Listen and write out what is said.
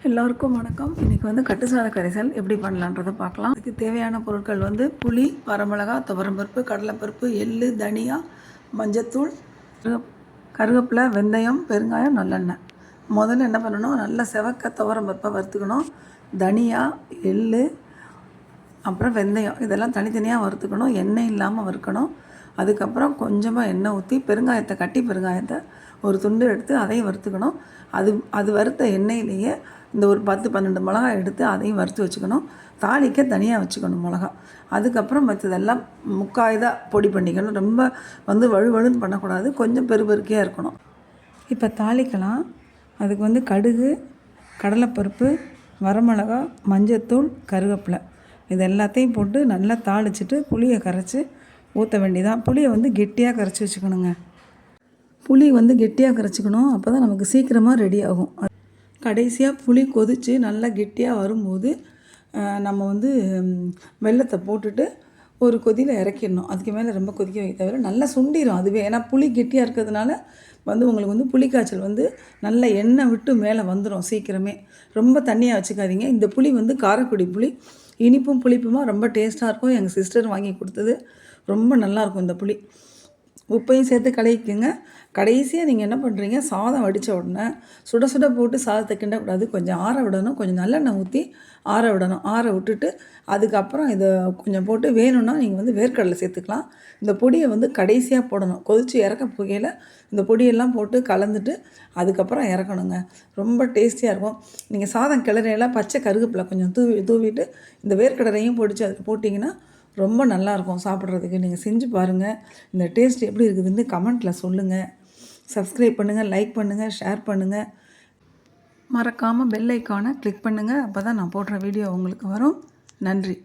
எல்லோருக்கும் வணக்கம். இன்றைக்கி வந்து கட்டுசாத கரைசல் எப்படி பண்ணலான்றதை பார்க்கலாம். இதுக்கு தேவையான பொருட்கள் வந்து புளி, வரமிளகா, துவரம்பருப்பு, கடலைப்பருப்பு, எள்ளு, தனியா, மஞ்சத்தூள், கருவேப்பிலை, வெந்தயம், பெருங்காயம், நல்லெண்ணெய். முதல்ல என்ன பண்ணணும், நல்லா செவக்க துவரம்பருப்பை வறுத்துக்கணும். தனியா, எள்ளு, அப்புறம் வெந்தயம் இதெல்லாம் தனித்தனியாக வறுத்துக்கணும். எண்ணெய் இல்லாமல் வறுக்கணும். அதுக்கப்புறம் கொஞ்சமாக எண்ணெய் ஊற்றி கட்டி பெருங்காயத்தை ஒரு துண்டு எடுத்து அதையும் வறுத்துக்கணும். அது வறுத்த எண்ணெயிலேயே இந்த ஒரு 10-12 மிளகா எடுத்து அதையும் வறுத்து வச்சுக்கணும். தாளிக்க தனியாக வச்சுக்கணும் மிளகா. அதுக்கப்புறம் மற்றதெல்லாம் முக்காய்தாக பொடி பண்ணிக்கணும். ரொம்ப வந்து வழுவழுன்னு பண்ணக்கூடாது, கொஞ்சம் பெருபெருக்கையாக இருக்கணும். இப்போ தாளிக்கலாம். அதுக்கு வந்து கடுகு, கடலைப்பருப்பு, வரமிளகா, மஞ்சத்தூள், கருவேப்பிலை இது எல்லாத்தையும் போட்டு நல்லா தாளிச்சிட்டு புளியை கரைச்சி ஊற்ற வேண்டியதான். புளியை வந்து கெட்டியாக கரைச்சி வச்சுக்கணுங்க. புளி வந்து கெட்டியாக கரைச்சிக்கணும், அப்போ தான் நமக்கு சீக்கிரமாக ரெடி ஆகும். கடைசியாக புளி கொதித்து நல்லா கெட்டியாக வரும்போது நம்ம வந்து வெல்லத்தை போட்டுட்டு ஒரு கொதியில் இறக்கிடணும். அதுக்கு மேலே ரொம்ப கொதிக்க வைக்க தவிர நல்லா சுண்டிடும் அதுவே. ஏன்னா புளி கெட்டியாக இருக்கிறதுனால வந்து உங்களுக்கு வந்து புளிக்காய்ச்சல் வந்து நல்ல எண்ணெய் விட்டு மேலே வந்துடும் சீக்கிரமே. ரொம்ப தண்ணியாக வச்சுக்காதீங்க. இந்த புளி வந்து காரைக்குடி புளி, இனிப்பும் புளிப்புமா ரொம்ப டேஸ்ட்டாக இருக்கும். எங்கள் சிஸ்டர் வாங்கி கொடுத்தது, ரொம்ப நல்லாயிருக்கும் இந்த புளி. உப்பையும் சேர்த்து கலக்கிக்கோங்க. கடைசியாக நீங்கள் என்ன பண்ணுறீங்க, சாதம் வடித்த உடனே சுட சுட போட்டு சாதத்தை கிண்டக்கூடாது, கொஞ்சம் ஆற விடணும். கொஞ்சம் நல்லெண்ணெய் ஊற்றி ஆற விடணும். ஆற விட்டுட்டு அதுக்கப்புறம் இதை கொஞ்சம் போட்டு வேணும்னா நீங்கள் வந்து வேர்க்கடலை சேர்த்துக்கலாம். இந்த பொடியை வந்து கடைசியாக போடணும். கொதித்து இறக்க போகையில் இந்த பொடியெல்லாம் போட்டு கலந்துட்டு அதுக்கப்புறம் இறக்கணுங்க. ரொம்ப டேஸ்டியாக இருக்கும். நீங்கள் சாதம் கிளறையெல்லாம் பச்சை கருவேப்பிலை கொஞ்சம் தூவிட்டு இந்த வேர்க்கடலையும் பொடிச்சு அதில் போட்டிங்கன்னா ரொம்ப நல்லாயிருக்கும் சாப்பிட்றதுக்கு. நீங்கள் செஞ்சு பாருங்கள். இந்த டேஸ்ட் எப்படி இருக்குதுன்னு கமெண்ட்டில் சொல்லுங்கள். சப்ஸ்கிரைப் பண்ணுங்கள், லைக் பண்ணுங்கள், ஷேர் பண்ணுங்கள். மறக்காமல் பெல் ஐக்கானை கிளிக் பண்ணுங்கள். அப்போ தான் நான் போடுற வீடியோ உங்களுக்கு வரும். நன்றி.